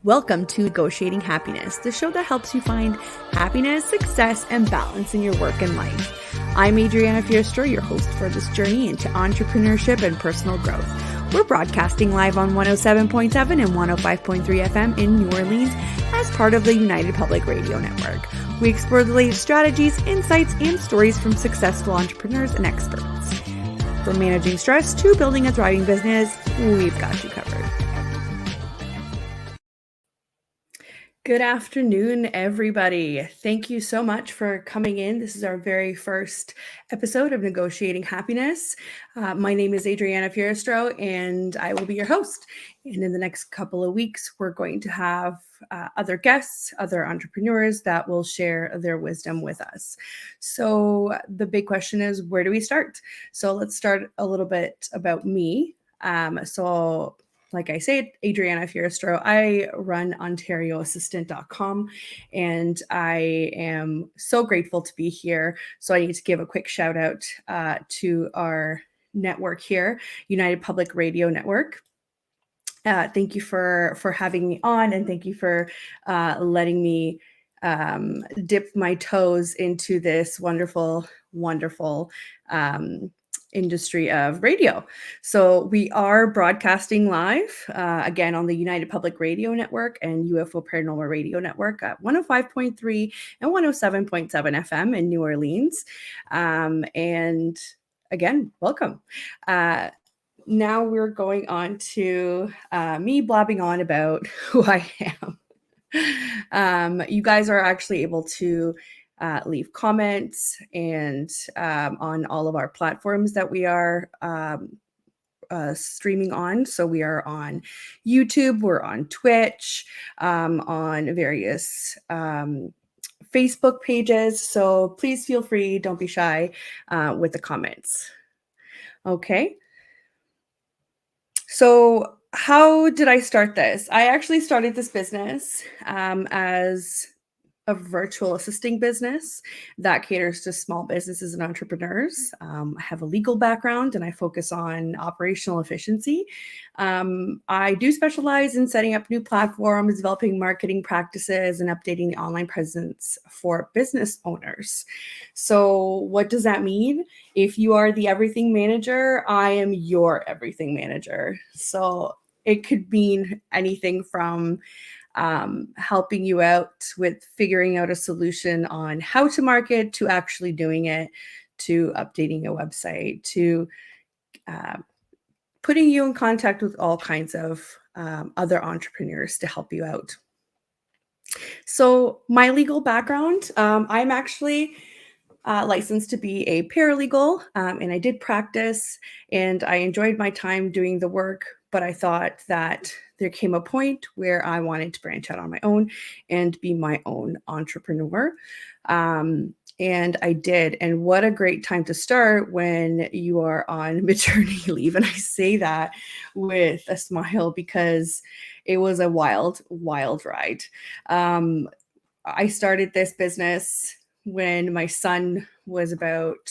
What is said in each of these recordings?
Welcome to Negotiating Happiness, the show that helps you find happiness, success, and balance in your work and life. I'm Adriana Fiestro, your host for this journey into entrepreneurship and personal growth. We're broadcasting live on 107.7 and 105.3 FM in New Orleans as part of the United Public Radio Network. We explore the latest strategies, insights, and stories from successful entrepreneurs and experts. From managing stress to building a thriving business, we've got you covered. Good afternoon, everybody. Thank you so much for coming in. This is our very first episode of Negotiating Happiness. My name is Adriana Fiestro, and I will be your host. And in the next couple of weeks, we're going to have other guests, other entrepreneurs that will share their wisdom with us. So the big question is, where do we start? So let's start a little bit about me. Like I said, Adriana Fiestro, I run OntarioAssistant.com, and I am so grateful to be here. So I need to give a quick shout out to our network here, United Public Radio Network. Thank you for having me on, and thank you for letting me dip my toes into this wonderful industry of radio. So we are broadcasting live again on the United Public Radio Network and UFO Paranormal Radio Network at 105.3 and 107.7 FM in New Orleans. And again, welcome. Now we're going on to me blabbing on about who I am. You guys are actually able to leave comments and on all of our platforms that we are streaming on. So we are on YouTube, we're on Twitch, on various Facebook pages. So please feel free, don't be shy with the comments. Okay. So how did I start this? I actually started this business as a virtual assisting business that caters to small businesses and entrepreneurs. I have a legal background and I focus on operational efficiency. I do specialize in setting up new platforms, developing marketing practices, and updating the online presence for business owners. So what does that mean? If you are the everything manager, I am your everything manager. So it could mean anything from helping you out with figuring out a solution on how to market, to actually doing it, to updating a website, to putting you in contact with all kinds of other entrepreneurs to help you out. So my legal background, I'm actually licensed to be a paralegal, and I did practice, and I enjoyed my time doing the work, but I thought that there came a point where I wanted to branch out on my own and be my own entrepreneur. And I did. And what a great time to start when you are on maternity leave. And I say that with a smile because it was a wild ride. I started this business when my son was about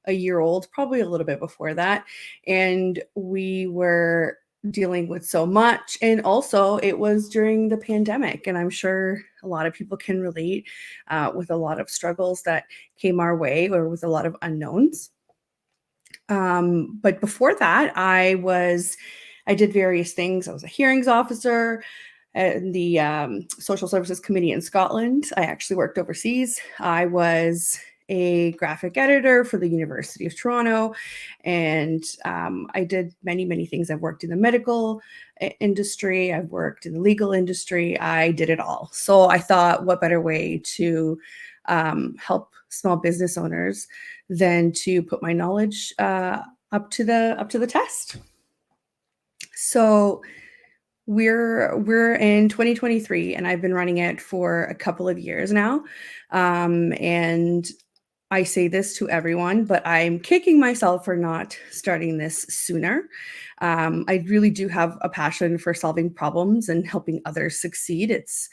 a year old, probably a little bit before that. And we were dealing with so much. And also it was during the pandemic. And I'm sure a lot of people can relate with a lot of struggles that came our way, or with a lot of unknowns. But before that, I did various things. I was a hearings officer in the Social Services Committee in Scotland. I actually worked overseas. I was a graphic editor for the University of Toronto, and I did many things. I've worked in the medical industry, I've worked in the legal industry, I did it all. So I thought, what better way to help small business owners than to put my knowledge up to the test. So we're in 2023, and I've been running it for a couple of years now. And I say this to everyone, but I'm kicking myself for not starting this sooner. I really do have a passion for solving problems and helping others succeed. It's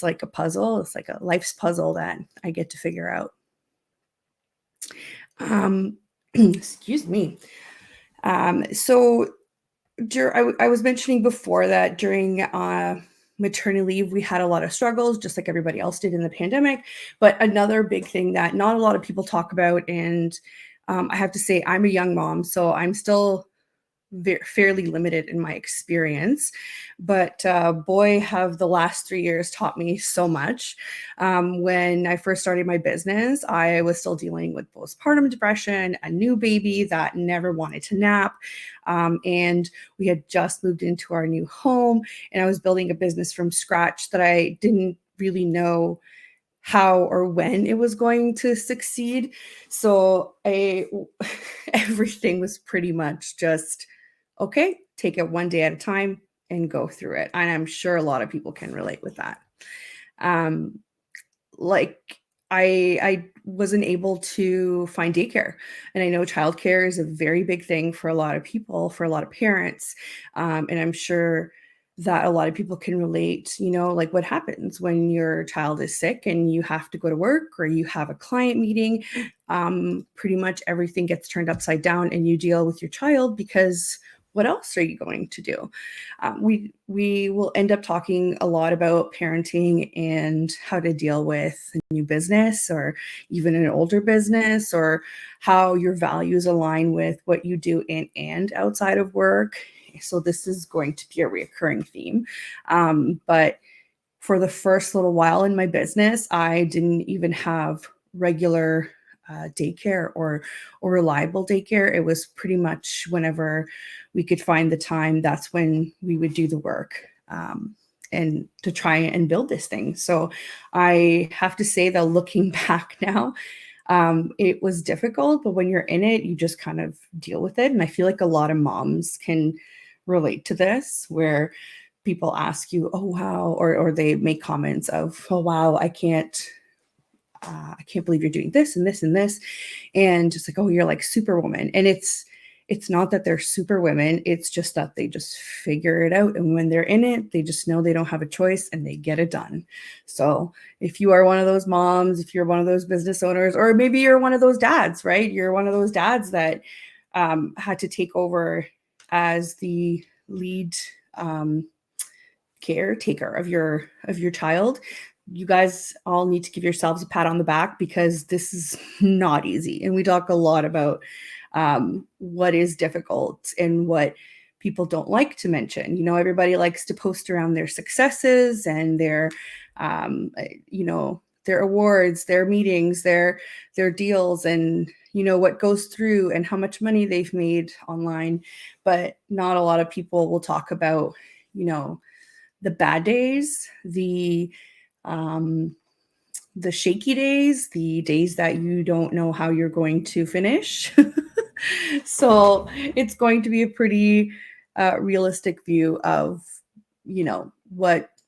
like a puzzle. It's like a life's puzzle that I get to figure out. Excuse me. So I was mentioning before that during maternity leave, we had a lot of struggles, just like everybody else did in the pandemic. But another big thing that not a lot of people talk about, and I have to say, I'm a young mom, so I'm still fairly limited in my experience, but boy, have the last 3 years taught me so much. When I first started my business, I was still dealing with postpartum depression, a new baby that never wanted to nap, and we had just moved into our new home, and I was building a business from scratch that I didn't really know how or when it was going to succeed. So I everything was pretty much just okay, take it one day at a time and go through it. And I'm sure a lot of people can relate with that. Um, like I wasn't able to find daycare, and I know childcare is a very big thing for a lot of people, for a lot of parents, and I'm sure that a lot of people can relate. Like what happens when your child is sick and you have to go to work or you have a client meeting. Pretty much everything gets turned upside down, and you deal with your child because what else are you going to do? We will end up talking a lot about parenting and how to deal with a new business or even an older business, or how your values align with what you do in and outside of work. So this is going to be a reoccurring theme. But for the first little while in my business, I didn't even have regular daycare or reliable daycare. It was pretty much whenever we could find the time, that's when we would do the work, and to try and build this thing. So I have to say that looking back now, it was difficult, but when you're in it, you just kind of deal with it. And I feel like a lot of moms can relate to this, where people ask you, "Oh wow," or they make comments of, "Oh wow, I can't believe you're doing this and this and this," and just like, "Oh, you're like superwoman." And it's not that they're superwomen, it's just that they just figure it out, and when they're in it, they just know they don't have a choice and they get it done. So if you are one of those moms, if you're one of those business owners, or maybe you're one of those dads, right? You're one of those dads that had to take over as the lead caretaker of your child. You guys all need to give yourselves a pat on the back, because this is not easy. And we talk a lot about what is difficult and what people don't like to mention. Everybody likes to post around their successes and their awards, their meetings, their deals, and what goes through and how much money they've made online. But not a lot of people will talk about, the bad days, um, the shaky days, the days that you don't know how you're going to finish. So it's going to be a pretty realistic view of,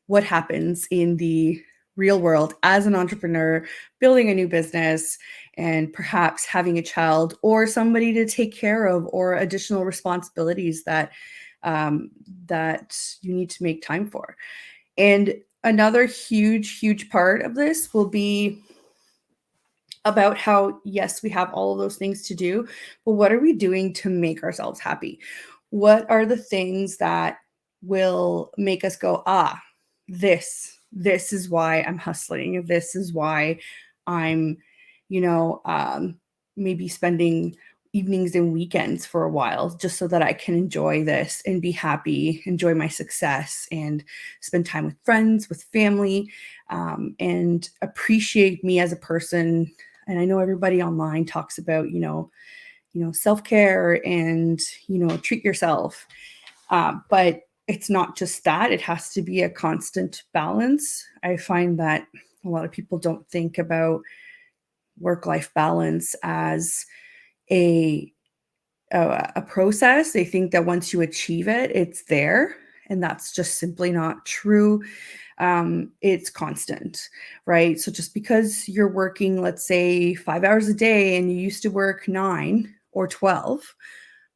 what happens in the real world as an entrepreneur, building a new business, and perhaps having a child or somebody to take care of, or additional responsibilities that you need to make time for. And another huge part of this will be about how, yes, we have all of those things to do, but what are we doing to make ourselves happy? What are the things that will make us go, this is why I'm hustling. This is why I'm, you know, um, maybe spending evenings and weekends for a while, just so that I can enjoy this and be happy, enjoy my success, and spend time with friends, with family, and appreciate me as a person. And I know everybody online talks about, self-care and, treat yourself. But it's not just that, it has to be a constant balance. I find that a lot of people don't think about work-life balance as a a process. They think that once you achieve it, it's there, and that's just simply not true. It's constant, right? So just because you're working, let's say 5 hours a day, and you used to work 9 or 12,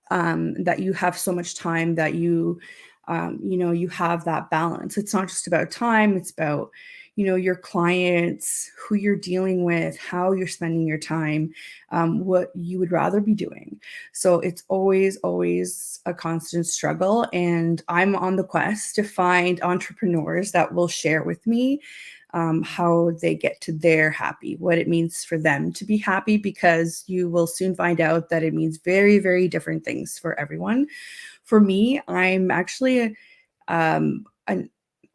that you have so much time that you have that balance. It's not just about time, it's about, your clients, who you're dealing with, how you're spending your time, what you would rather be doing. So it's always, always a constant struggle. And I'm on the quest to find entrepreneurs that will share with me how they get to their happy, what it means for them to be happy, because you will soon find out that it means very, very different things for everyone. For me, I'm actually an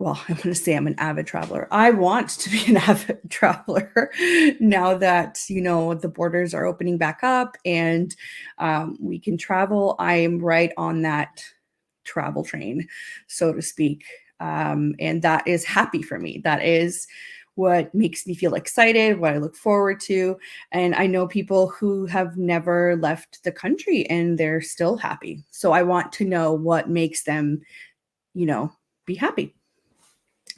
well, I want to say I'm an avid traveler. I want to be an avid traveler now that, the borders are opening back up and we can travel. I'm right on that travel train, so to speak. And that is happy for me. That is what makes me feel excited, what I look forward to. And I know people who have never left the country and they're still happy. So I want to know what makes them, you know, be happy.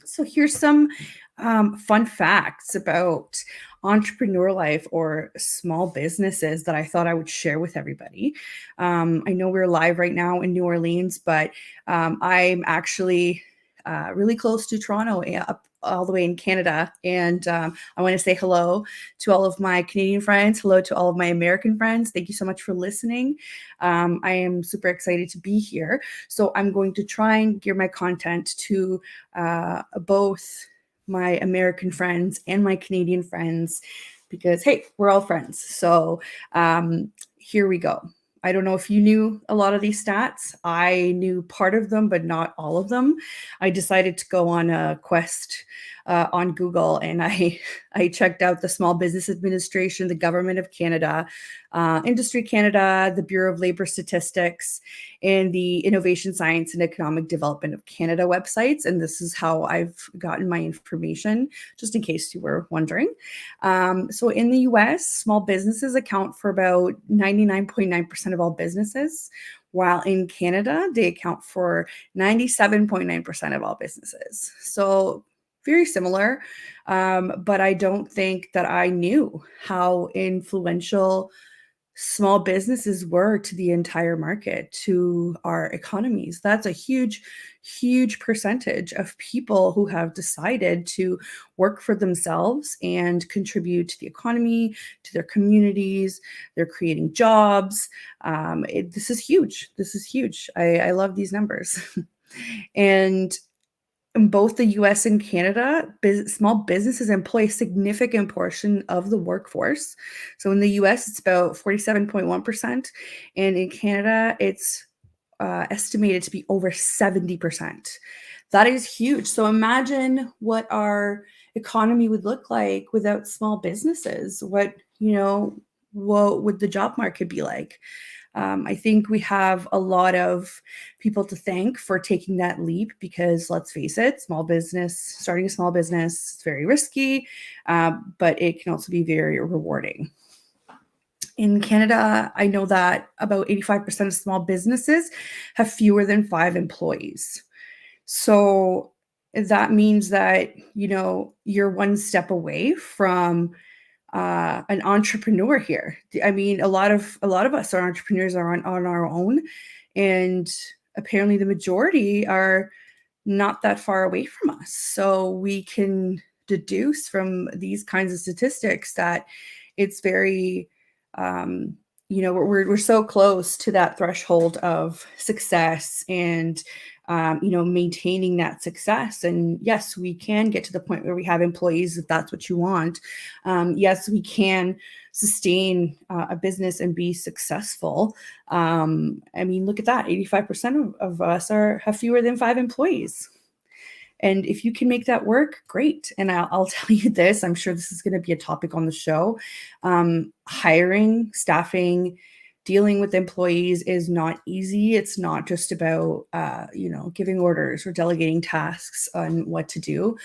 So here's some fun facts about entrepreneur life or small businesses that I thought I would share with everybody. I know we're live right now in New Orleans, but I'm actually really close to Toronto, up all the way in Canada. And I want to say hello to all of my Canadian friends. Hello to all of my American friends. Thank you so much for listening. I am super excited to be here. So I'm going to try and gear my content to both my American friends and my Canadian friends because, hey, we're all friends. So here we go. I don't know if you knew a lot of these stats. I knew part of them, but not all of them. I decided to go on a quest on Google, and I checked out the Small Business Administration, the Government of Canada, Industry Canada, the Bureau of Labor Statistics, and the Innovation, Science, and Economic Development of Canada websites. And this is how I've gotten my information, just in case you were wondering. So in the US, small businesses account for about 99.9% of all businesses, while in Canada, they account for 97.9% of all businesses. So very similar, but I don't think that I knew how influential small businesses were to the entire market, to our economies. That's a huge, huge percentage of people who have decided to work for themselves and contribute to the economy, to their communities. They're creating jobs. This is huge. This is huge. I love these numbers. And in both the US and Canada, small businesses employ a significant portion of the workforce. So in the US, it's about 47.1%. And in Canada, it's estimated to be over 70%. That is huge. So imagine what our economy would look like without small businesses. What would the job market be like? I think we have a lot of people to thank for taking that leap because let's face it, starting a small business is very risky, but it can also be very rewarding. In Canada, I know that about 85% of small businesses have fewer than 5 employees. So that means that, you're one step away from an entrepreneur here. I mean, a lot of us are entrepreneurs are on our own, and apparently the majority are not that far away from us. So we can deduce from these kinds of statistics that it's very we're so close to that threshold of success and maintaining that success. And yes, we can get to the point where we have employees if that's what you want. Yes, we can sustain a business and be successful. Look at that. 85% of us have fewer than 5 employees. And if you can make that work, great. And I'll tell you this, I'm sure this is going to be a topic on the show. Hiring, staffing, dealing with employees is not easy. It's not just about, giving orders or delegating tasks on what to do.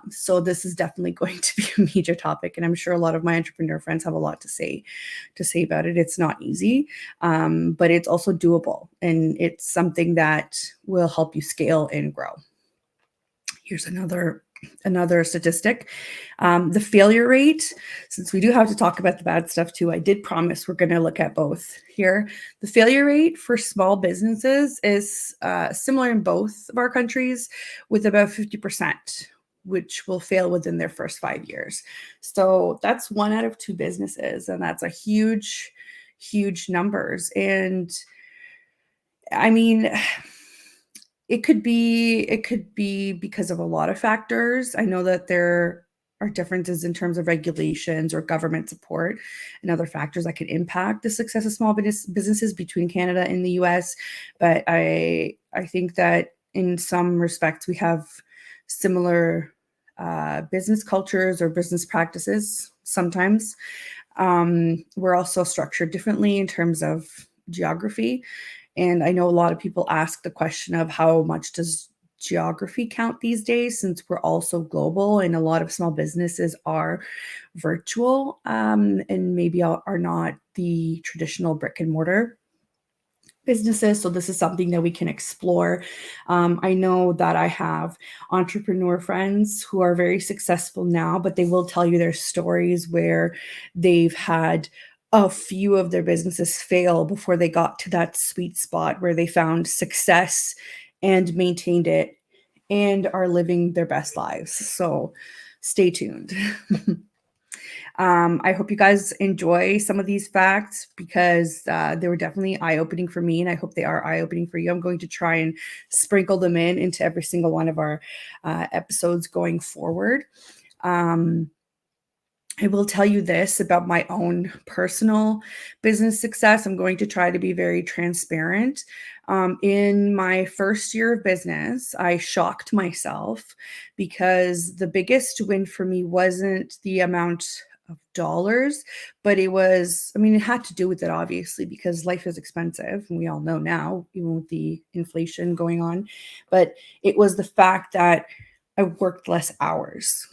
So this is definitely going to be a major topic. And I'm sure a lot of my entrepreneur friends have a lot to say about it. It's not easy, but it's also doable. And it's something that will help you scale and grow. Here's another statistic. The failure rate, since we do have to talk about the bad stuff too, I did promise we're going to look at both here. The failure rate for small businesses is similar in both of our countries with about 50%, which will fail within their first 5 years. So that's 1 out of 2 businesses, and that's a huge, huge numbers. And I mean, it could be because of a lot of factors. I know that there are differences in terms of regulations or government support and other factors that could impact the success of small businesses between Canada and the US. But I think that in some respects we have similar business cultures or business practices sometimes. We're also structured differently in terms of geography. And I know a lot of people ask the question of how much does geography count these days, since we're also global and a lot of small businesses are virtual, and maybe are not the traditional brick and mortar businesses. So this is something that we can explore. I know that I have entrepreneur friends who are very successful now, but they will tell you their stories where they've had a few of their businesses fail before they got to that sweet spot where they found success and maintained it and are living their best lives. So stay tuned. I hope you guys enjoy some of these facts because they were definitely eye-opening for me, and I hope they are eye-opening for you. I'm going to try and sprinkle them into every single one of our episodes going forward. I will tell you this about my own personal business success. I'm going to try to be very transparent. In my first year of business, I shocked myself because the biggest win for me wasn't the amount of dollars, but it was, I mean, it had to do with it, obviously, because life is expensive. And we all know now, even with the inflation going on. But it was the fact that I worked less hours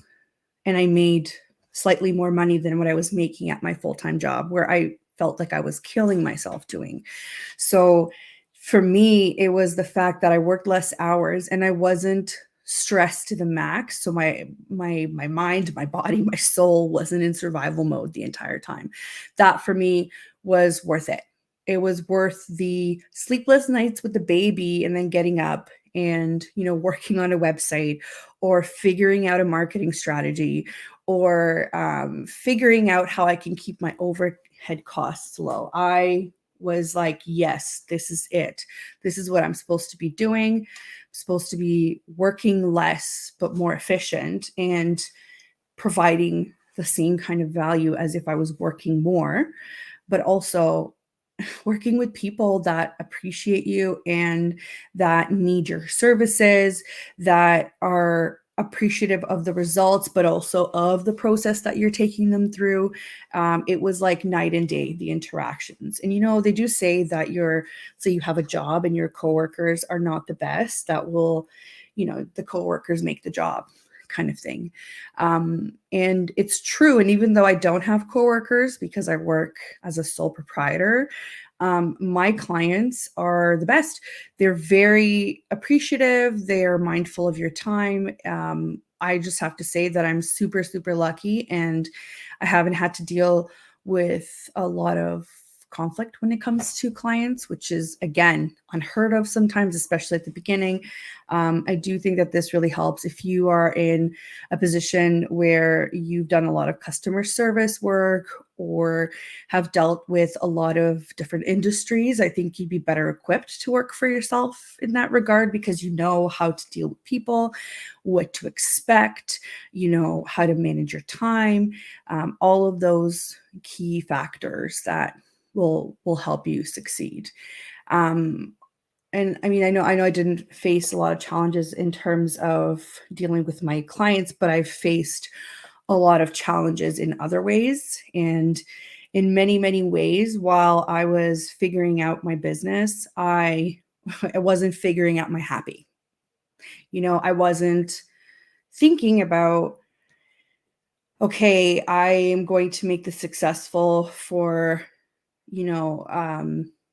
and I made slightly more money than what I was making at my full-time job, where I felt like I was killing myself doing. So for me, it was the fact that I worked less hours and I wasn't stressed to the max. So my mind, my body, my soul wasn't in survival mode the entire time. That for me was worth it. It was worth the sleepless nights with the baby and then getting up and, working on a website or figuring out a marketing strategy or figuring out how I can keep my overhead costs low. I was like, yes, this is it. This is what I'm supposed to be doing. I'm supposed to be working less, but more efficient and providing the same kind of value as if I was working more, but also working with people that appreciate you and that need your services, that are appreciative of the results, but also of the process that you're taking them through. It was like night and day, the interactions. And, they do say that so you have a job and your coworkers are not the best, that will, the coworkers make the job kind of thing. And it's true. And even though I don't have coworkers because I work as a sole proprietor, my clients are the best. They're very appreciative. They're mindful of your time. I just have to say that I'm super, super lucky, and I haven't had to deal with a lot of conflict when it comes to clients, which is, again, unheard of sometimes, especially at the beginning. I do think that this really helps if you are in a position where you've done a lot of customer service work or have dealt with a lot of different industries. I think you'd be better equipped to work for yourself in that regard because you know how to deal with people, what to expect, how to manage your time, all of those key factors that will help you succeed. And I mean, I know I didn't face a lot of challenges in terms of dealing with my clients, but I've faced a lot of challenges in other ways. And in many, many ways, while I was figuring out my business, I wasn't figuring out my happy. I wasn't thinking about, okay, I am going to make this successful you know,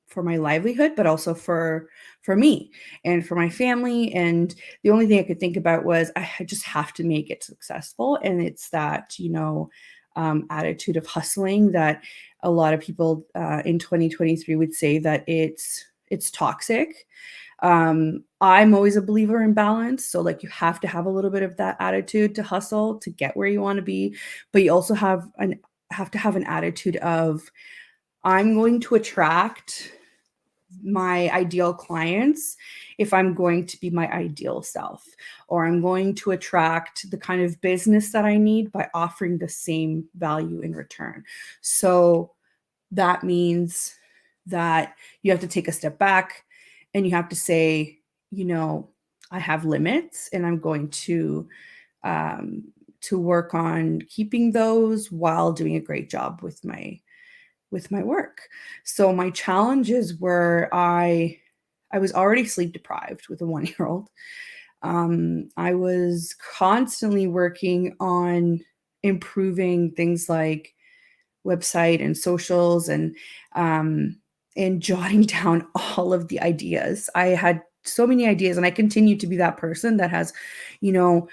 for my livelihood, but also for me and for my family. And the only thing I could think about was I just have to make it successful. And it's that, attitude of hustling that a lot of people in 2023 would say that it's toxic. I'm always a believer in balance. So like you have to have a little bit of that attitude to hustle to get where you want to be, but you also have to have an attitude of I'm going to attract my ideal clients if I'm going to be my ideal self, or I'm going to attract the kind of business that I need by offering the same value in return. So that means that you have to take a step back and you have to say, you know, I have limits and I'm going um, to work on keeping those while doing a great job with my work. So my challenges were I was already sleep deprived with a 1-year old. I was constantly working on improving things like website and socials um and jotting down all of the ideas. I had so many ideas and I continue to be that person that has, you know,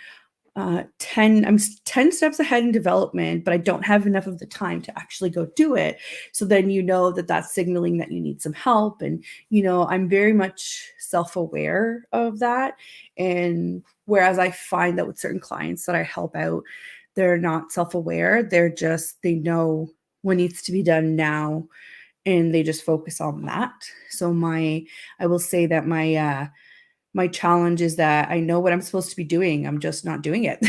10 steps ahead in development, but I don't have enough of the time to actually go do it. So then you know that that's signaling that you need some help. And, you know, I'm very much self-aware of that. And whereas I find that with certain clients that I help out, they're not self-aware. They know what needs to be done now and they just focus on that. So I will say that my challenge is that I know what I'm supposed to be doing. I'm just not doing it.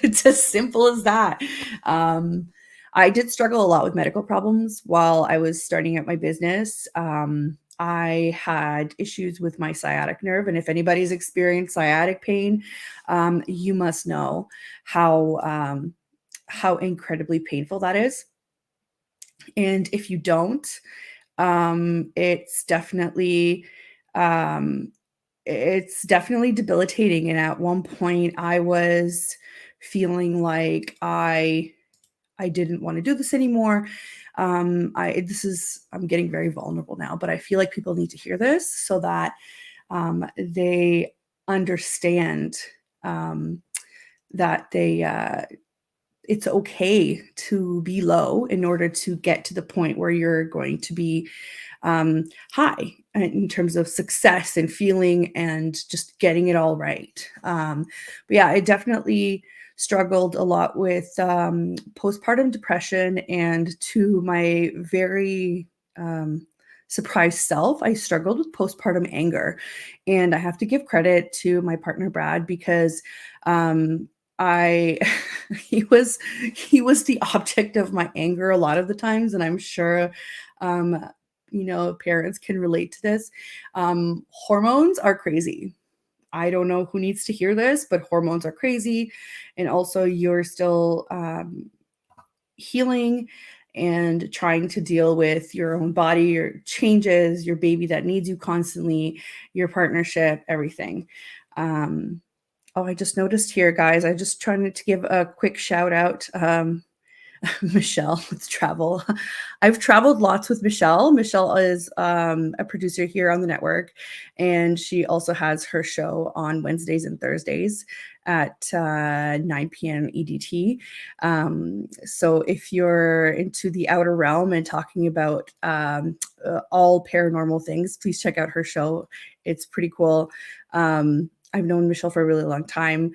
It's as simple as that. Um, I did struggle a lot with medical problems while I was starting out my business. I had issues with my sciatic nerve, and if anybody's experienced sciatic pain, you must know how how incredibly painful that is. And if you don't, it's um, definitely debilitating, and at one point, I was feeling like I didn't wanna do this anymore. I this is I'm getting very vulnerable now, but I feel like people need to hear this so that, they understand, um, that it's okay to be low in order to get to the point where you're going to be high in terms of success and feeling and just getting it all right. But yeah, I definitely struggled a lot with postpartum depression, and to my very surprised self, I struggled with postpartum anger. And I have to give credit to my partner Brad because I he was he was the object of my anger a lot of the times, and I'm sure um, you know, parents can relate to this. Hormones are crazy. I don't know who needs to hear this, but hormones are crazy. And also, you're still healing and trying to deal with your own body, your changes, your baby that needs you constantly, your partnership, everything. Um, oh, I just noticed here, guys. I just trying to give a quick shout out. Michelle with travel. I've traveled lots with Michelle. Michelle is a producer here on the network, and she also has her show on Wednesdays and Thursdays at 9 p.m. EDT. So if you're into the outer realm and talking about all paranormal things, please check out her show. It's pretty cool. I've known Michelle for a really long time,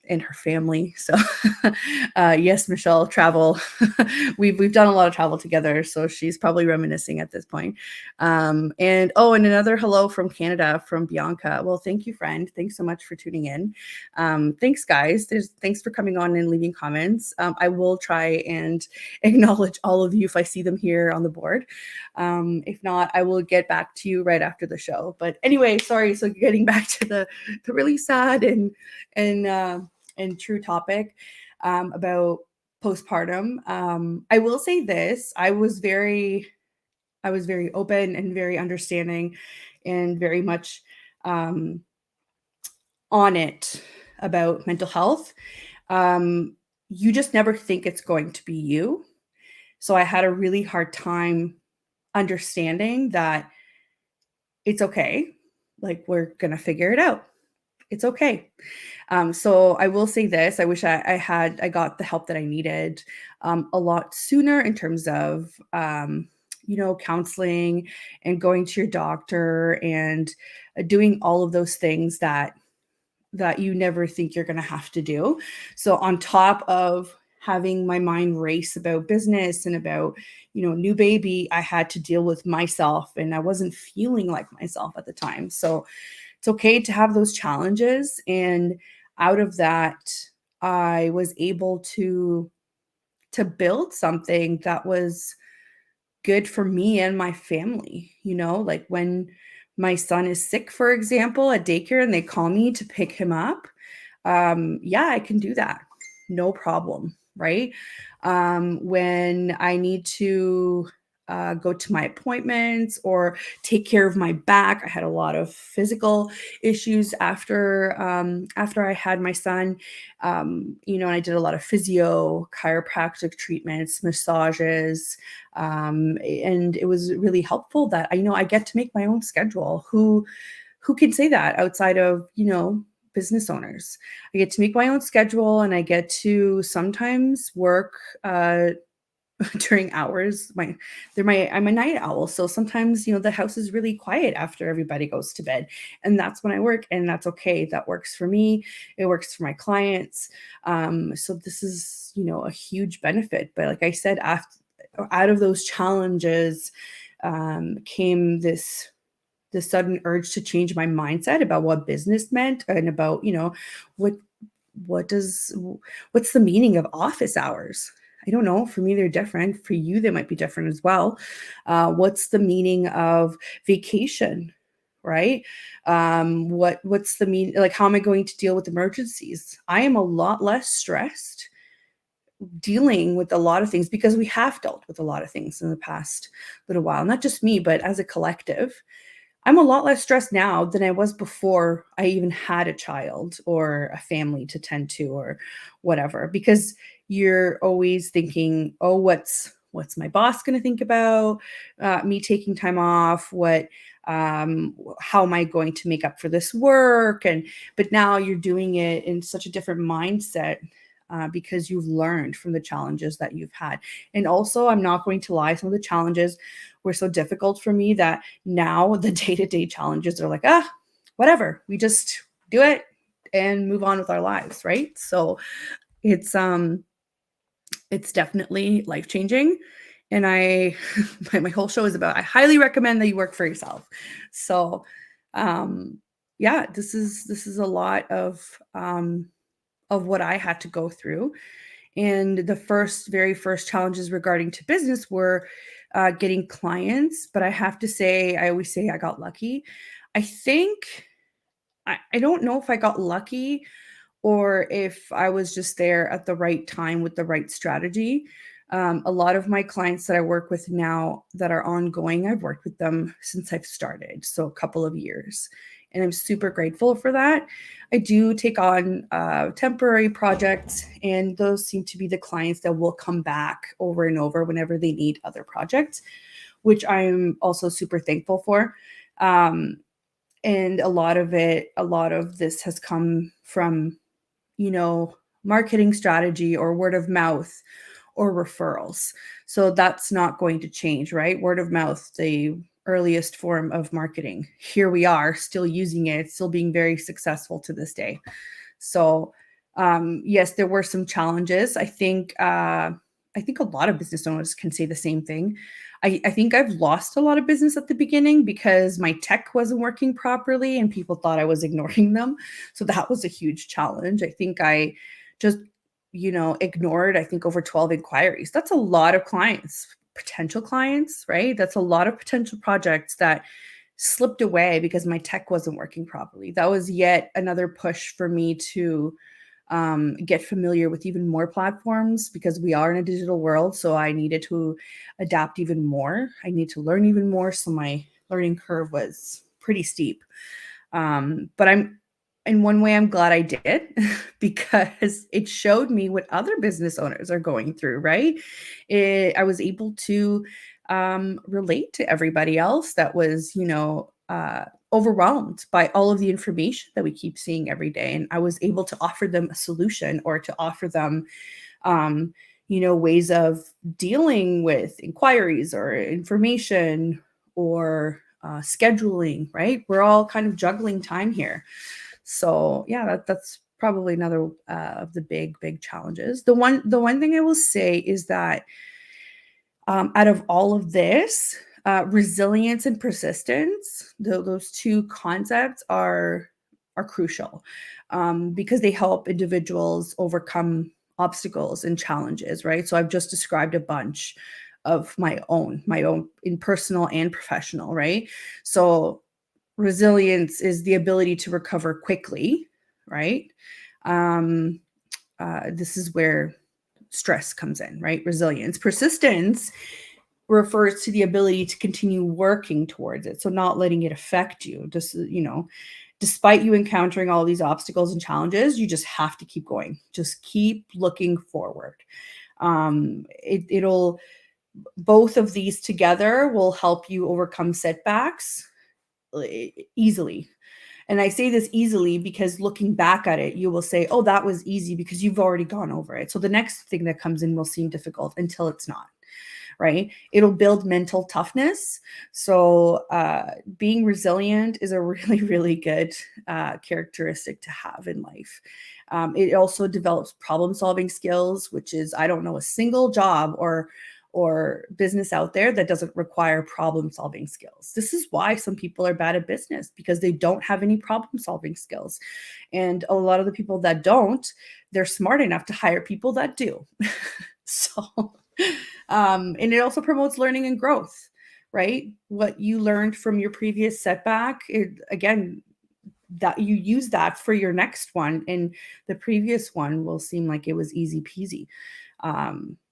and her family. So, yes, Michelle, travel. We've done a lot of travel together, so she's probably reminiscing at this point. And oh, and another hello from Canada from Bianca. Well, thank you, friend. Thanks so much for tuning in. Thanks, guys. Thanks for coming on and leaving comments. I will try and acknowledge all of you if I see them here on the board. If not, I will get back to you right after the show. But anyway, sorry. So getting back to the really sad and true topic about postpartum. I will say this: I was very open and very understanding, and very much um, on it about mental health. Um, you just never think it's going to be you. So I had a really hard time understanding that it's okay. Like we're gonna figure it out. It's okay. So I will say this: I wish I got the help that I needed a lot sooner in terms of counseling and going to your doctor and doing all of those things that you never think you're going to have to do. So on top of having my mind race about business and about, new baby, I had to deal with myself, and I wasn't feeling like myself at the time. So it's okay to have those challenges. And out of that, I was able to build something that was good for me and my family. Like when my son is sick, for example, at daycare, and they call me to pick him up, yeah, I can do that. No problem, right? When I need to go to my appointments or take care of my back, I had a lot of physical issues after I had my son. And I did a lot of physio, chiropractic treatments, massages, and it was really helpful that I get to make my own schedule. Who can say that outside of business owners? I get to make my own schedule, and I get to sometimes work during hours. I'm a night owl, so sometimes the house is really quiet after everybody goes to bed, and that's when I work, and that's okay. That works for me. It works for my clients. So this is a huge benefit. But like I said, out of those challenges came this sudden urge to change my mindset about what business meant, and about what what does what's the meaning of office hours. I don't know. For me, they're different. For you, they might be different as well. What's the meaning of vacation, right? What's the mean? Like, how am I going to deal with emergencies? I am a lot less stressed dealing with a lot of things, because we have dealt with a lot of things in the past little while. Not just me, but as a collective. I'm a lot less stressed now than I was before I even had a child or a family to tend to or whatever, because you're always thinking, oh, what's my boss going to think about me taking time off? How am I going to make up for this work? But now you're doing it in such a different mindset, because you've learned from the challenges that you've had. And also, I'm not going to lie, some of the challenges were so difficult for me that now the day-to-day challenges are like, whatever, we just do it and move on with our lives, right? So it's definitely life-changing. And my whole show is about, I highly recommend that you work for yourself. So yeah, this is a lot of what I had to go through. And the very first challenges regarding to business were getting clients. But I have to say, I always say I got lucky. I think, I don't know if I got lucky or if I was just there at the right time with the right strategy. A lot of my clients that I work with now that are ongoing, I've worked with them since I've started, so a couple of years. And I'm super grateful for that. I do take on temporary projects, and those seem to be the clients that will come back over and over whenever they need other projects, which I'm also super thankful for. And a lot of this has come from marketing strategy or word of mouth or referrals. So that's not going to change, right? Word of mouth, the earliest form of marketing. Here we are still using it, still being very successful to this day. So yes, there were some challenges. I think a lot of business owners can say the same thing. I think I've lost a lot of business at the beginning because my tech wasn't working properly and people thought I was ignoring them. So that was a huge challenge. I think I just, ignored, I think, over 12 inquiries. That's a lot of clients, potential clients, right? That's a lot of potential projects that slipped away because my tech wasn't working properly. That was yet another push for me to get familiar with even more platforms, because we are in a digital world. So I needed to adapt even more. I need to learn even more. So my learning curve was pretty steep. But in one way, I'm glad I did because it showed me what other business owners are going through, right? I was able to relate to everybody else that was, overwhelmed by all of the information that we keep seeing every day. And I was able to offer them a solution, or to offer them, ways of dealing with inquiries or information or scheduling, right? We're all kind of juggling time here. So yeah, that's probably another of the big challenges. The one thing I will say is that out of all of this, resilience and persistence, those two concepts are crucial, because they help individuals overcome obstacles and challenges, right? So I've just described a bunch of my own in personal and professional, right? So resilience is the ability to recover quickly, right? Um, this is where stress comes in, right? Resilience. Persistence refers to the ability to continue working towards it. So not letting it affect you. Just, despite you encountering all these obstacles and challenges, you just have to keep going. Just keep looking forward. It'll both of these together will help you overcome setbacks easily. And I say this easily because looking back at it, you will say, oh, that was easy because you've already gone over it. So the next thing that comes in will seem difficult until it's not, right? It'll build mental toughness. So being resilient is a really, really good characteristic to have in life. It also develops problem solving skills, which is, I don't know a single job or business out there that doesn't require problem solving skills. This is why some people are bad at business, because they don't have any problem solving skills. And a lot of the people that don't, they're smart enough to hire people that do. So, and it also promotes learning and growth, right? What you learned from your previous setback, again, that you use that for your next one, and the previous one will seem like it was easy peasy,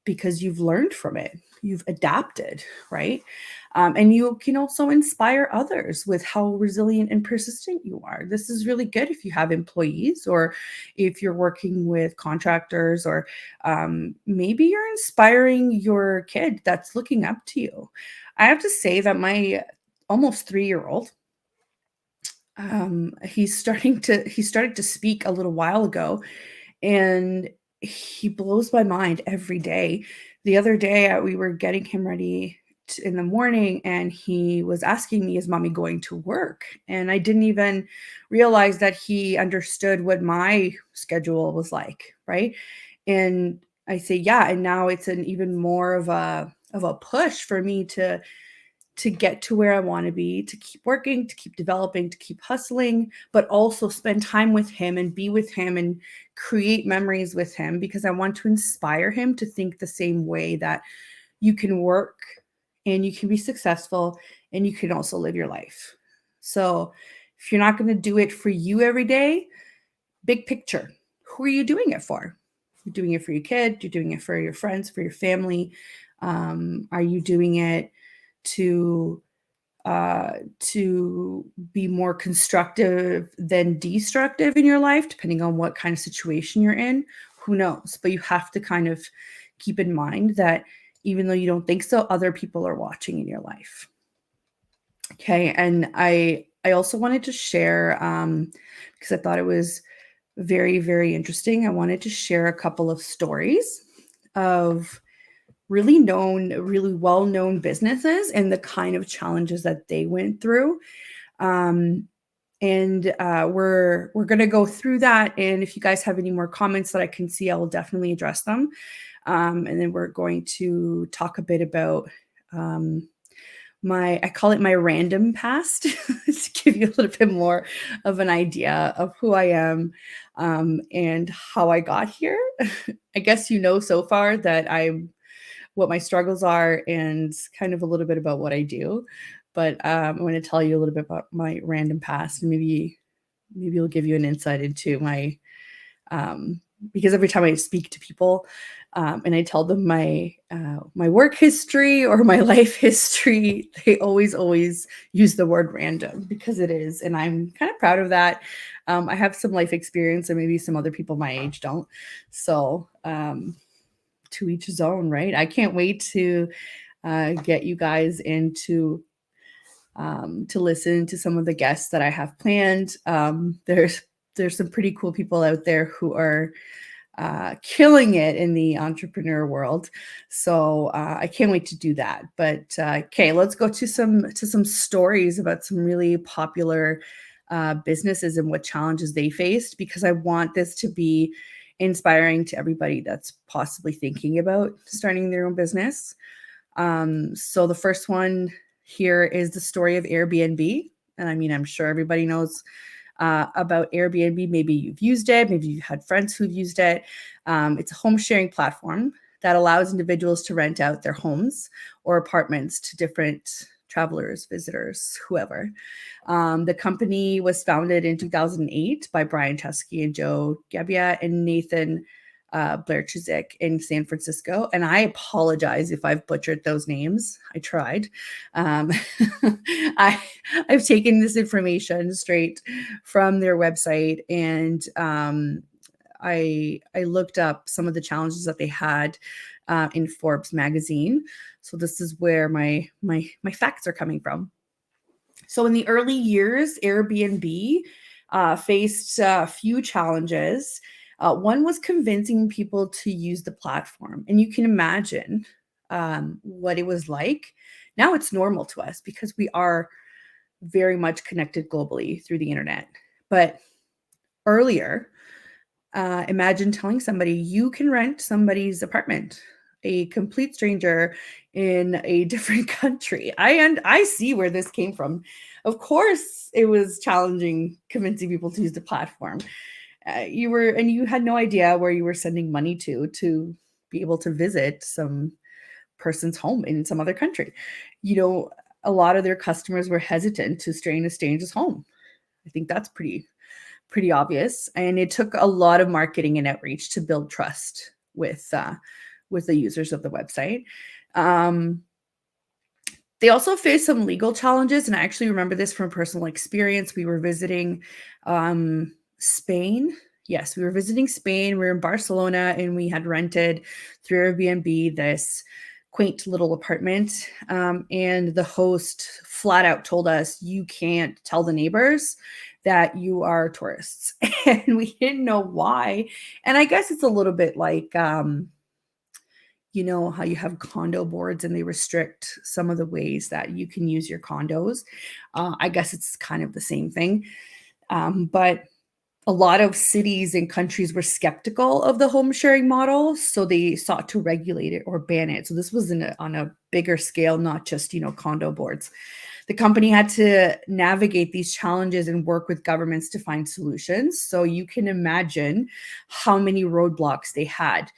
because you've learned from it, you've adapted, right? And you can also inspire others with how resilient and persistent you are. This is really good if you have employees, or if you're working with contractors, or maybe you're inspiring your kid that's looking up to you. I have to say that my almost 3-year-old, he started to speak a little while ago, and he blows my mind every day. The other day, we were getting him ready in the morning, and he was asking me, "Is mommy going to work?" And I didn't even realize that he understood what my schedule was like, right? And I say, "Yeah," and now it's an even more of a push for me to get to where I want to be, to keep working, to keep developing, to keep hustling, but also spend time with him and be with him and create memories with him, because I want to inspire him to think the same way, that you can work and you can be successful and you can also live your life. So if you're not going to do it for you every day, big picture, who are you doing it for? You're doing it for your kid, you're doing it for your friends, for your family. Are you doing it to to be more constructive than destructive in your life, depending on what kind of situation you're in? Who knows? But you have to kind of keep in mind that even though you don't think so, other people are watching in your life. Okay. And I also wanted to share, because I thought it was very, very interesting. I wanted to share a couple of stories of really well-known businesses and the kind of challenges that they went through. Um, and we're gonna go through that. And if you guys have any more comments that I can see, I will definitely address them. And then we're going to talk a bit about I call it my random past, to give you a little bit more of an idea of who I am, and how I got here. I guess so far that what my struggles are, and kind of a little bit about what I do. But I'm going to tell you a little bit about my random past, and maybe it'll give you an insight into my, because every time I speak to people, and I tell them my work history or my life history, they always use the word random, because it is, and I'm kind of proud of that. I have some life experience, and maybe some other people my age don't. So to each his own, right? I can't wait to get you guys into to listen to some of the guests that I have planned. There's some pretty cool people out there who are killing it in the entrepreneur world. So I can't wait to do that. But okay, let's go to some stories about some really popular businesses and what challenges they faced, because I want this to be inspiring to everybody that's possibly thinking about starting their own business. So the first one here is the story of Airbnb. And I mean, I'm sure everybody knows about Airbnb. Maybe you've used it. Maybe you've had friends who've used it. It's a home sharing platform that allows individuals to rent out their homes or apartments to different travelers, visitors, whoever. The company was founded in 2008 by Brian Chesky and Joe Gebbia and Nathan Blair Chizik in San Francisco. And I apologize if I've butchered those names. I tried. Um, I've taken this information straight from their website, and I looked up some of the challenges that they had in Forbes magazine. So this is where my facts are coming from. So in the early years, Airbnb faced a few challenges. One was convincing people to use the platform. And you can imagine what it was like. Now it's normal to us because we are very much connected globally through the internet. But earlier, imagine telling somebody you can rent somebody's apartment, a complete stranger in a different country. I see where this came from. Of course, it was challenging convincing people to use the platform. You had no idea where you were sending money to be able to visit some person's home in some other country. A lot of their customers were hesitant to stay in a stranger's home. I think that's pretty obvious, and it took a lot of marketing and outreach to build trust with the users of the website. They also faced some legal challenges, and I actually remember this from personal experience. We were visiting Spain. Yes, we were visiting Spain. We were in Barcelona, and we had rented through Airbnb this quaint little apartment. And the host flat out told us, you can't tell the neighbors that you are tourists. And we didn't know why. And I guess it's a little bit like, you know how you have condo boards and they restrict some of the ways that you can use your condos. I guess it's kind of the same thing. But a lot of cities and countries were skeptical of the home sharing model, so they sought to regulate it or ban it. So this was on a bigger scale, not just, condo boards. The company had to navigate these challenges and work with governments to find solutions. So you can imagine how many roadblocks they had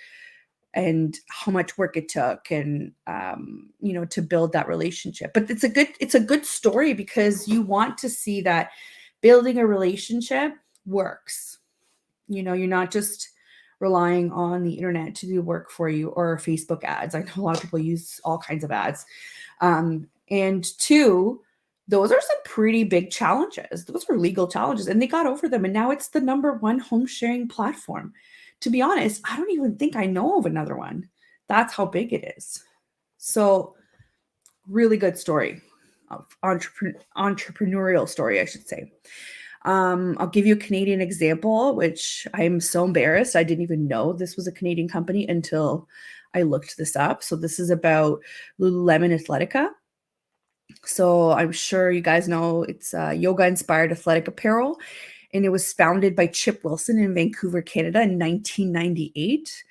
and how much work it took, and to build that relationship. But it's a good story, because you want to see that building a relationship works. You're not just relying on the internet to do work for you, or Facebook ads. I know a lot of people use all kinds of ads. And two, those are some pretty big challenges. Those are legal challenges, and they got over them. And now it's the number one home sharing platform. To be honest, I don't even think I know of another one. That's how big it is. So really good story, entrepreneurial story, I should say. I'll give you a Canadian example, which I'm so embarrassed. I didn't even know this was a Canadian company until I looked this up. So this is about Lululemon Athletica. So I'm sure you guys know it's yoga-inspired athletic apparel, and it was founded by Chip Wilson in Vancouver, Canada in 1998.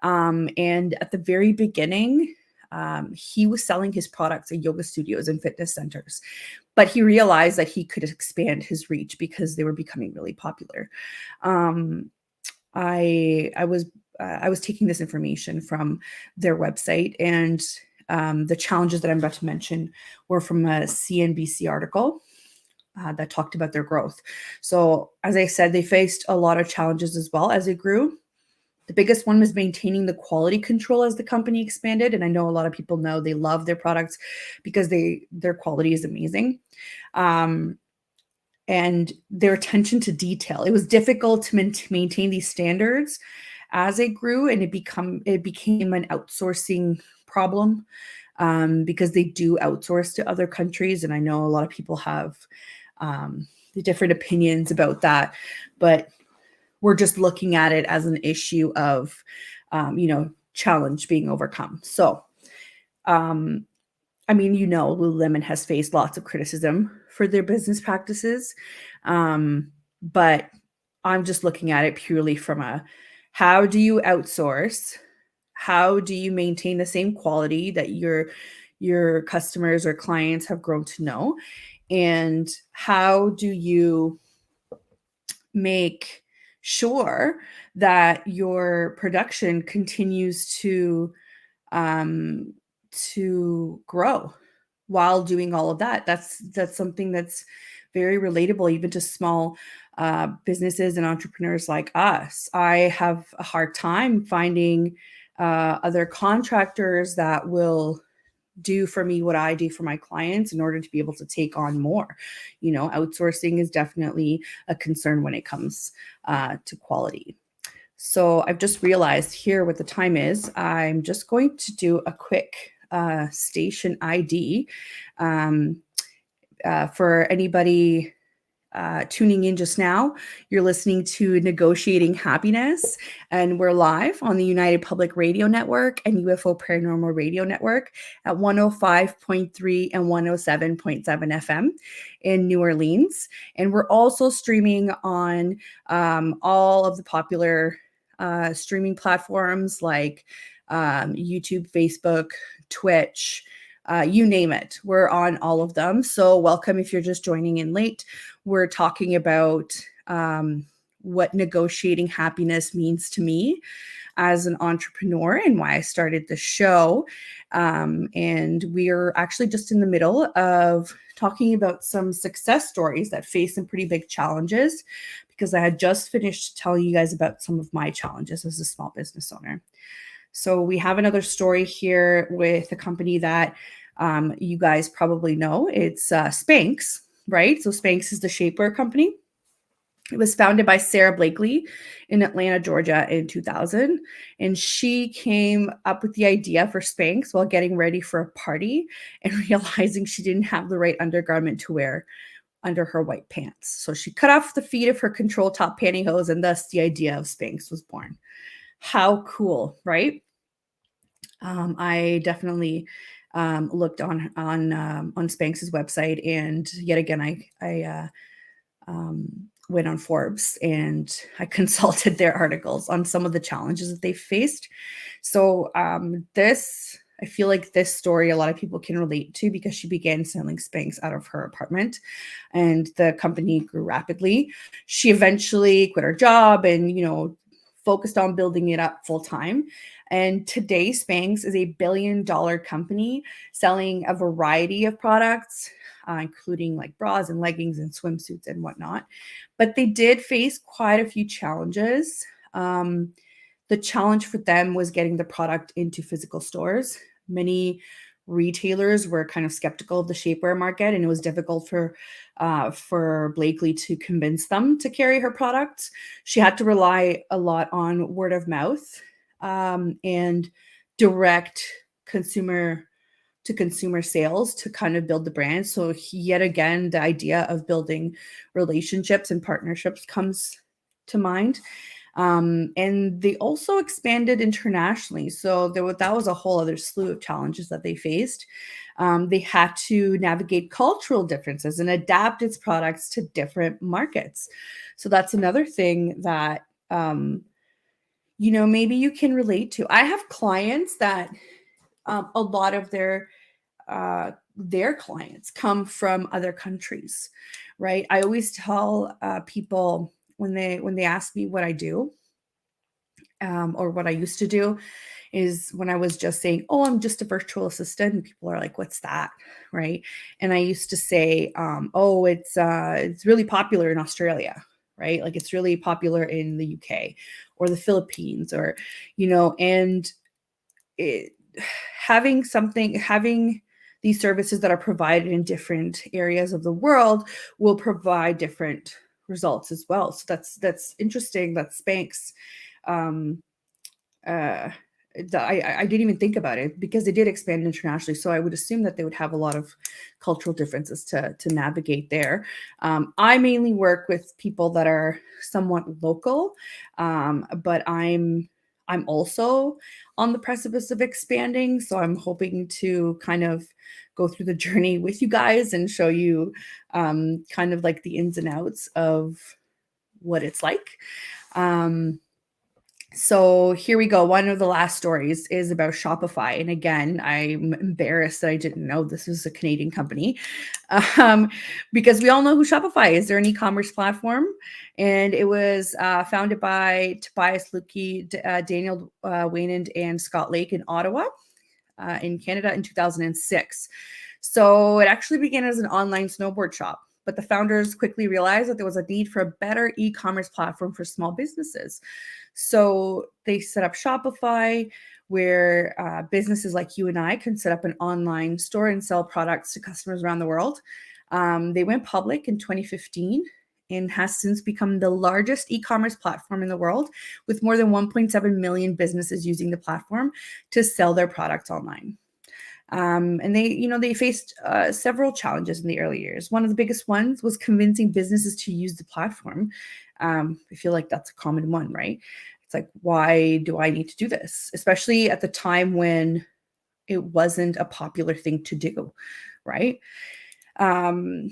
And at the very beginning, he was selling his products at yoga studios and fitness centers, but he realized that he could expand his reach because they were becoming really popular. I was taking this information from their website, and the challenges that I'm about to mention were from a CNBC article that talked about their growth. So, as I said, they faced a lot of challenges as well as it grew. The biggest one was maintaining the quality control as the company expanded. And I know a lot of people know they love their products because their quality is amazing. And their attention to detail. It was difficult to maintain these standards as it grew, and it became an outsourcing problem, because they do outsource to other countries. And I know a lot of people have the different opinions about that. But we're just looking at it as an issue of, challenge being overcome. So, um, Lululemon has faced lots of criticism for their business practices. But I'm just looking at it purely from how do you outsource? How do you maintain the same quality that your customers or clients have grown to know? And how do you make sure that your production continues um, to grow while doing all of that? That's something that's very relatable, even to small businesses and entrepreneurs like us. I have a hard time finding other contractors that will do for me what I do for my clients in order to be able to take on more. Outsourcing is definitely a concern when it comes to quality. So I've just realized here what the time is. I'm just going to do a quick station ID for anybody tuning in just now. You're listening to Negotiating Happiness, and we're live on the United Public Radio Network and UFO Paranormal Radio Network at 105.3 and 107.7 FM in New Orleans. And we're also streaming on all of the popular streaming platforms like YouTube, Facebook, Twitch, you name it. We're on all of them. So welcome if you're just joining in late. We're talking about what negotiating happiness means to me as an entrepreneur and why I started the show. And we're actually just in the middle of talking about some success stories that face some pretty big challenges, because I had just finished telling you guys about some of my challenges as a small business owner. So we have another story here with a company that you guys probably know. It's Spanx, right? So Spanx is the shapewear company. It was founded by Sarah Blakely in Atlanta, Georgia in 2000. And she came up with the idea for Spanx while getting ready for a party and realizing she didn't have the right undergarment to wear under her white pants. So she cut off the feet of her control top pantyhose, and thus the idea of Spanx was born. How cool, right? I definitely looked on Spanx's website, and yet again, I went on Forbes and I consulted their articles on some of the challenges that they faced. So I feel like this story a lot of people can relate to, because she began selling Spanx out of her apartment, and the company grew rapidly. She eventually quit her job and focused on building it up full time. And today, Spanx is a $1 billion company selling a variety of products, including like bras and leggings and swimsuits and whatnot. But they did face quite a few challenges. The challenge for them was getting the product into physical stores. Many retailers were kind of skeptical of the shapewear market, and it was difficult for Blakely to convince them to carry her products. She had to rely a lot on word of mouth and direct consumer to consumer sales to kind of build the brand. So yet again, the idea of building relationships and partnerships comes to mind. And they also expanded internationally. So that was a whole other slew of challenges that they faced. They had to navigate cultural differences and adapt its products to different markets. So that's another thing that, maybe you can relate to. I have clients that a lot of their clients come from other countries, right? I always tell people when they ask me what I do, or what I used to do, is when I was just saying, "Oh, I'm just a virtual assistant," and people are like, "What's that?" Right? And I used to say, "Oh, it's really popular in Australia." Right? Like it's really popular in the UK or the Philippines, or and having these services that are provided in different areas of the world will provide different results as well. So that's interesting that Spanx um, uh, I didn't even think about it because they did expand internationally. So I would assume that they would have a lot of cultural differences to navigate there. I mainly work with people that are somewhat local, but I'm also on the precipice of expanding. So I'm hoping to kind of go through the journey with you guys and show you kind of like the ins and outs of what it's like. Um, so here we go. One of the last stories is about Shopify. And again, I'm embarrassed that I didn't know this was a Canadian company, um, because we all know who Shopify is. They're an e-commerce platform. And it was founded by Tobias Lukey, Daniel Waynand, and Scott Lake in Ottawa, in Canada in 2006. So it actually began as an online snowboard shop. But the founders quickly realized that there was a need for a better e-commerce platform for small businesses. So they set up Shopify, where businesses like you and I can set up an online store and sell products to customers around the world. They went public in 2015 and has since become the largest e-commerce platform in the world, with more than 1.7 million businesses using the platform to sell their products online. And they faced several challenges in the early years. One of the biggest ones was convincing businesses to use the platform. I feel like that's a common one, right? It's like, why do I need to do this? Especially at the time when it wasn't a popular thing to do, right? Um,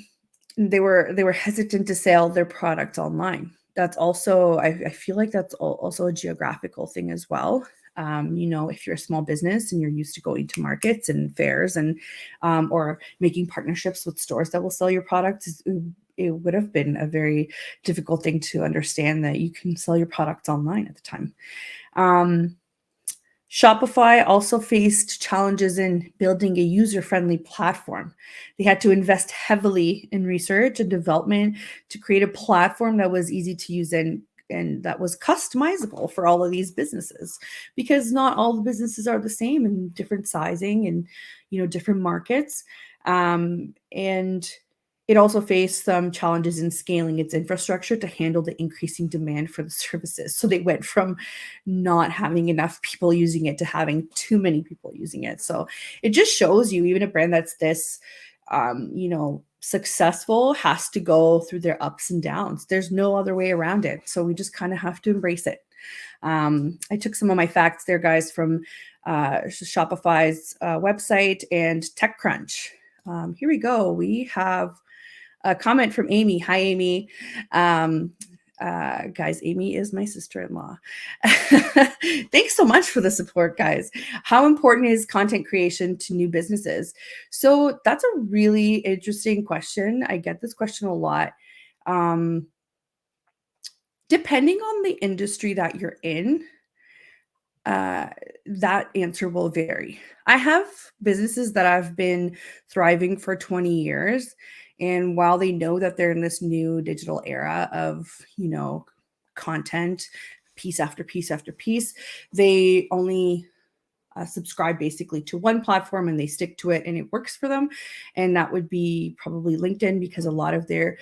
they were hesitant to sell their products online. That's also, I feel like that's also a geographical thing as well. If you're a small business and you're used to going to markets and fairs and or making partnerships with stores that will sell your products, it would have been a very difficult thing to understand that you can sell your products online at the time. Um, Shopify also faced challenges in building a user-friendly platform. They had to invest heavily in research and development to create a platform that was easy to use and that was customizable for all of these businesses, because not all the businesses are the same in different sizing and different markets. And it also faced some challenges in scaling its infrastructure to handle the increasing demand for the services. So they went from not having enough people using it to having too many people using it. So it just shows you, even a brand that's this, successful has to go through their ups and downs. There's no other way around it. So we just kind of have to embrace it. I took some of my facts there, guys, from Shopify's website and TechCrunch. Here we go. We have a comment from Amy. Hi, Amy. Guys, Amy is my sister-in-law. Thanks so much for the support, guys. How important is content creation to new businesses? So that's a really interesting question. I get this question a lot. Depending on the industry that you're in, that answer will vary. I have businesses that have been thriving for 20 years. And while they know that they're in this new digital era of, content, piece after piece after piece, they only subscribe basically to one platform and they stick to it and it works for them. And that would be probably LinkedIn, because a lot of their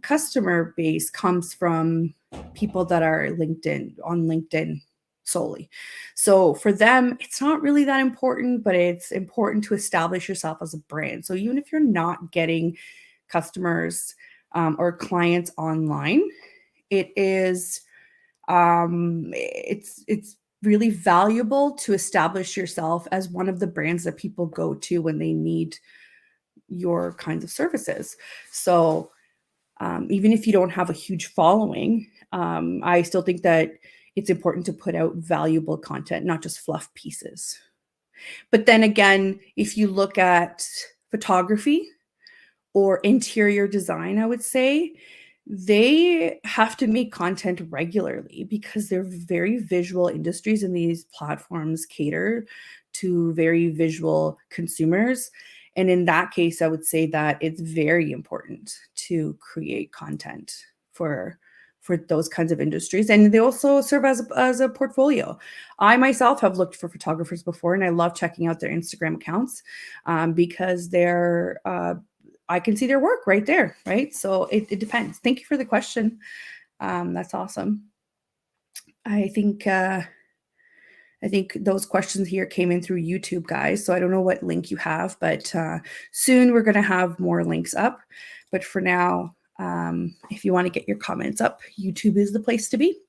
customer base comes from people that are on LinkedIn solely. So for them, it's not really that important, but it's important to establish yourself as a brand. So even if you're not getting customers or clients online, it's really valuable to establish yourself as one of the brands that people go to when they need your kinds of services. So even if you don't have a huge following, I still think that it's important to put out valuable content, not just fluff pieces. But then again, if you look at photography or interior design, I would say they have to make content regularly because they're very visual industries, and these platforms cater to very visual consumers. And in that case, I would say that it's very important to create content for those kinds of industries. And they also serve as a portfolio. I myself have looked for photographers before, and I love checking out their Instagram accounts because I can see their work right there, right? So it depends. Thank you for the question. That's awesome. I think I think those questions here came in through YouTube, guys. So I don't know what link you have, but soon we're going to have more links up. But for now, if you want to get your comments up, YouTube is the place to be.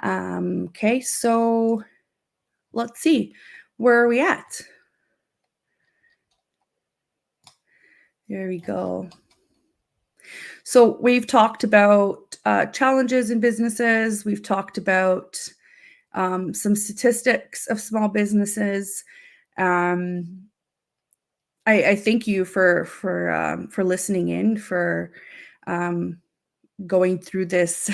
Okay, so let's see. Where are we at? There we go. So we've talked about challenges in businesses. We've talked about some statistics of small businesses. I thank you for listening in, for going through this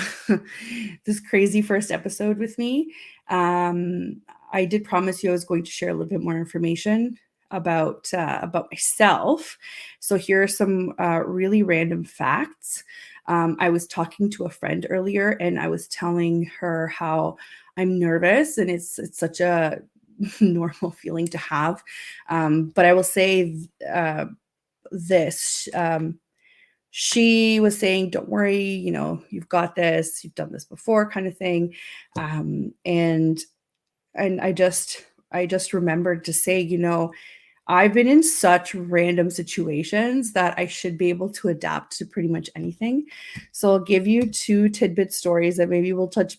this crazy first episode with me. I did promise you I was going to share a little bit more information about myself. So here are some really random facts. I was talking to a friend earlier, and I was telling her how I'm nervous, and it's such a normal feeling to have. But I will say this. She was saying, don't worry, you've got this, you've done this before, kind of thing. And I just remembered to say, I've been in such random situations that I should be able to adapt to pretty much anything. So I'll give you 2 tidbit stories that maybe we'll touch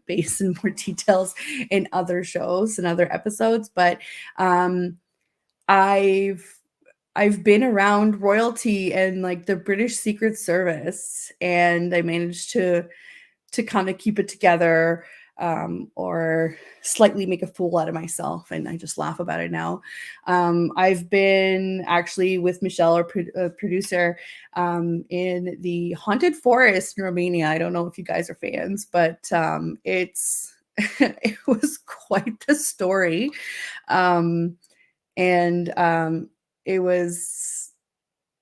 base in more details in other shows and other episodes. But I've been around royalty and like the British Secret Service, and I managed to kind of keep it together, or slightly make a fool out of myself, and I just laugh about it now. I've been actually with Michelle, our producer, in the haunted forest in Romania. I don't know if you guys are fans, but it's it was quite the story, and it was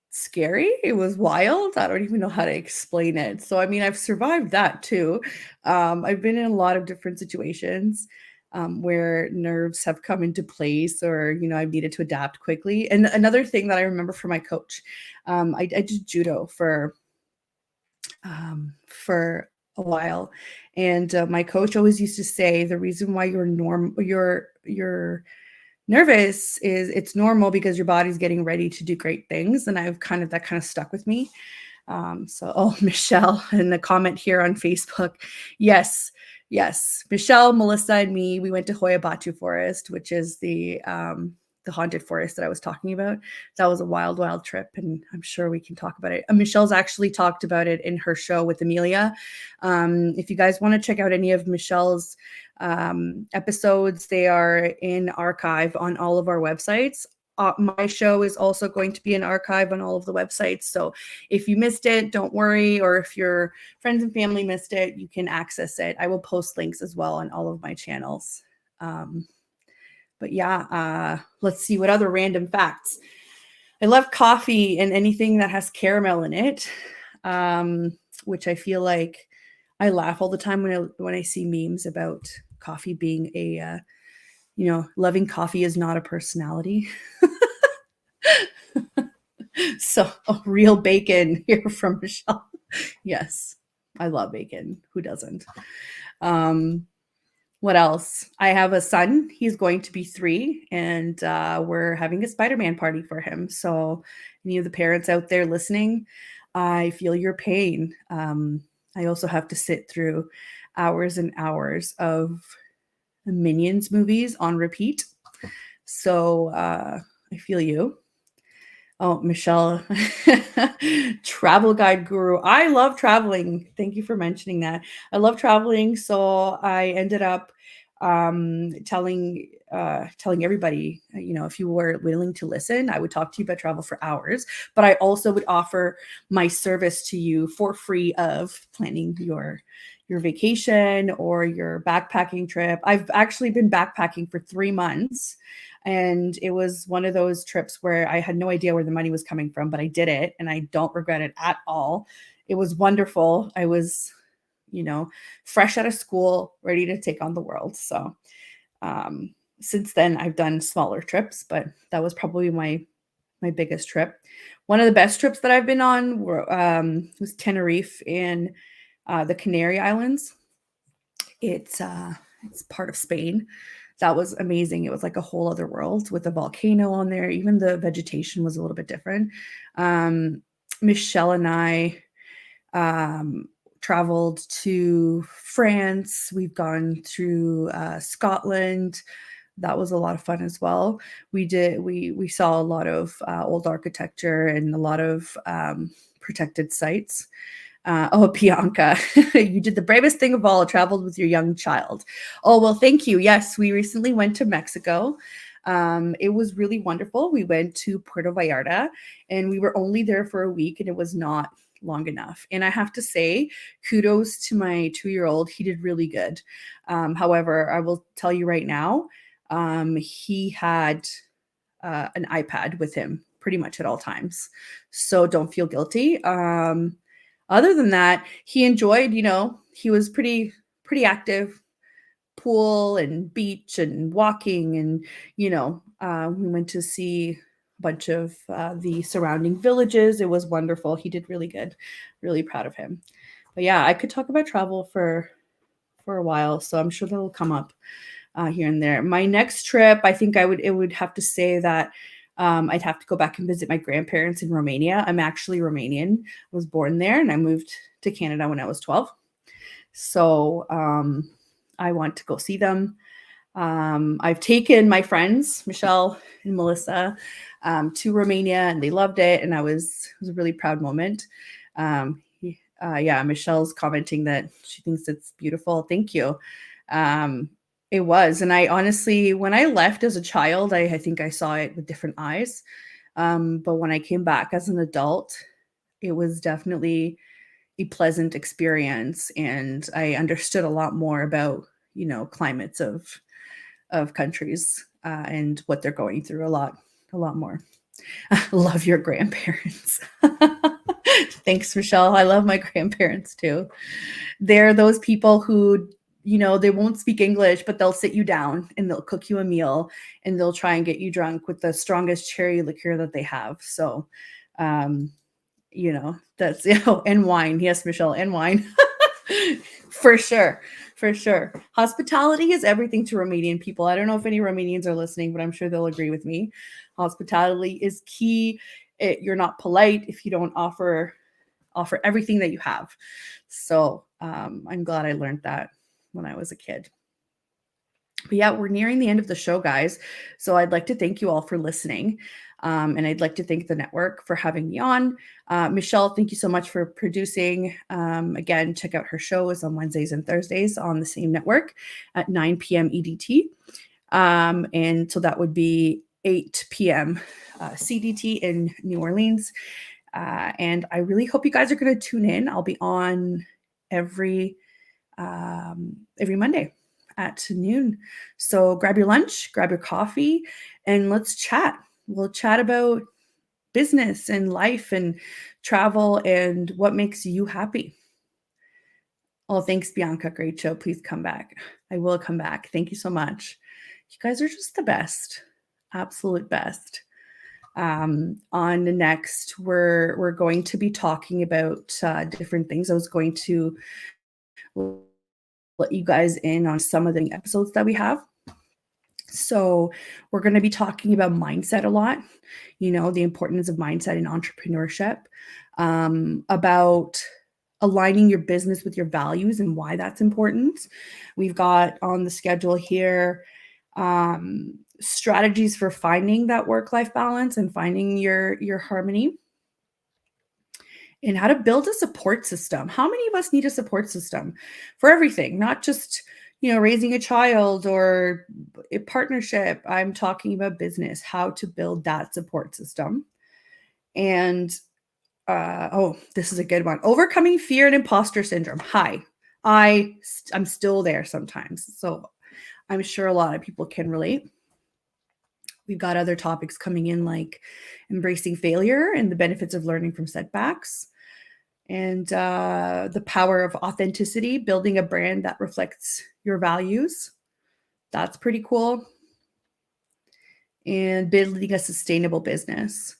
scary. It was wild. I don't even know how to explain it. So, I mean, I've survived that too. I've been in a lot of different situations where nerves have come into place, or, I've needed to adapt quickly. And another thing that I remember from my coach, I did judo for a while. And my coach always used to say, the reason why you're nervous is it's normal because your body's getting ready to do great things. And that kind of stuck with me. Michelle in the comment here on Facebook. Yes. Michelle, Melissa, and me, we went to Hoya Baciu Forest, which is the haunted forest that I was talking about. That was a wild, wild trip, and I'm sure we can talk about it. Michelle's actually talked about it in her show with Amelia. If you guys want to check out any of Michelle's episodes, they are in archive on all of our websites. My show is also going to be an archive on all of the websites. So if you missed it, don't worry. Or if your friends and family missed it, you can access it. I will post links as well on all of my channels. But yeah, let's see what other random facts. I love coffee and anything that has caramel in it, which I feel like I laugh all the time when I see memes about coffee being a, loving coffee is not a personality. So real bacon here from Michelle. Yes, I love bacon. Who doesn't? What else? I have a son. He's going to be 3, and we're having a Spider-Man party for him. So any of the parents out there listening, I feel your pain. I also have to sit through hours and hours of Minions movies on repeat. So I feel you. Oh, Michelle, travel guide guru. I love traveling. Thank you for mentioning that. I love traveling. So I ended up telling everybody, if you were willing to listen, I would talk to you about travel for hours, but I also would offer my service to you for free of planning your vacation or your backpacking trip. I've actually been backpacking for 3 months. And it was one of those trips where I had no idea where the money was coming from, but I did it and I don't regret it at all. It was wonderful. I was, fresh out of school, ready to take on the world. So since then, I've done smaller trips, but that was probably my biggest trip. One of the best trips that I've been on was Tenerife in the Canary Islands. It's it's part of Spain. That was amazing. It was like a whole other world with a volcano on there. Even the vegetation was a little bit different. Michelle and I traveled to France. We've gone through Scotland. That was a lot of fun as well. We saw a lot of old architecture and a lot of protected sites. Bianca, you did the bravest thing of all, traveled with your young child. Oh, well, thank you. Yes, we recently went to Mexico. It was really wonderful. We went to Puerto Vallarta and we were only there for a week, and it was not long enough. And I have to say, kudos to my 2-year-old. He did really good. However, I will tell you right now, he had an iPad with him pretty much at all times. So don't feel guilty. Other than that, he enjoyed, he was pretty active, pool and beach and walking. And, we went to see a bunch of the surrounding villages. It was wonderful. He did really good. Really proud of him. But yeah, I could talk about travel for a while. So I'm sure that'll come up here and there. My next trip, I think it would have to say that I'd have to go back and visit my grandparents in Romania. I'm actually Romanian. I was born there and I moved to Canada when I was 12. So I want to go see them. I've taken my friends, Michelle and Melissa, to Romania, and they loved it. And it was a really proud moment. Michelle's commenting that she thinks it's beautiful. Thank you. It was. And I honestly, when I left as a child, I think I saw it with different eyes. But when I came back as an adult, it was definitely a pleasant experience. And I understood a lot more about, climates of countries and what they're going through a lot more. Love your grandparents. Thanks, Michelle. I love my grandparents too. They're those people who, they won't speak English, but they'll sit you down and they'll cook you a meal and they'll try and get you drunk with the strongest cherry liqueur that they have. So, that's, and wine. Yes, Michelle, and wine. For sure. For sure. Hospitality is everything to Romanian people. I don't know if any Romanians are listening, but I'm sure they'll agree with me. Hospitality is key. You're not polite if you don't offer everything that you have. So I'm glad I learned that when I was a kid. But yeah, we're nearing the end of the show, guys. So I'd like to thank you all for listening. And I'd like to thank the network for having me on. Michelle, thank you so much for producing. Again, check out her show. It's on Wednesdays and Thursdays on the same network at 9 p.m. EDT. And so that would be 8 p.m. CDT in New Orleans. And I really hope you guys are going to tune in. I'll be on every Monday at noon. So grab your lunch, grab your coffee, and let's chat. We'll chat about business and life and travel and what makes you happy. Oh, thanks, Bianca. Great show. Please come back. I will come back. Thank you so much. You guys are just the best. Absolute best. On the next, we're going to be talking about different things. I was going to let you guys in on some of the episodes that we have. So we're going to be talking about mindset a lot, the importance of mindset in entrepreneurship, about aligning your business with your values and why that's important. We've got on the schedule here strategies for finding that work-life balance and finding your harmony, and how to build a support system. How many of us need a support system for everything, not just raising a child or a partnership? I'm talking about business, how to build that support system. And this is a good one. Overcoming fear and imposter syndrome. Hi, I'm still there sometimes. So I'm sure a lot of people can relate. We've got other topics coming in like embracing failure and the benefits of learning from setbacks, and the power of authenticity, building a brand that reflects your values. That's pretty cool. And building a sustainable business.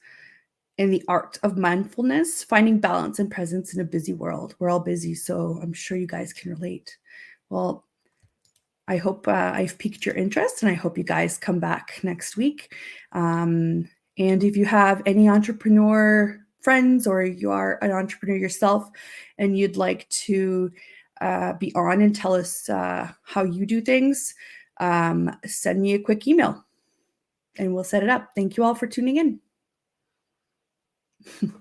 And the art of mindfulness, finding balance and presence in a busy world. We're all busy, so I'm sure you guys can relate. Well, I hope I've piqued your interest, and I hope you guys come back next week. And if you have any entrepreneur friends, or you are an entrepreneur yourself and you'd like to be on and tell us how you do things, send me a quick email and we'll set it up. Thank you all for tuning in.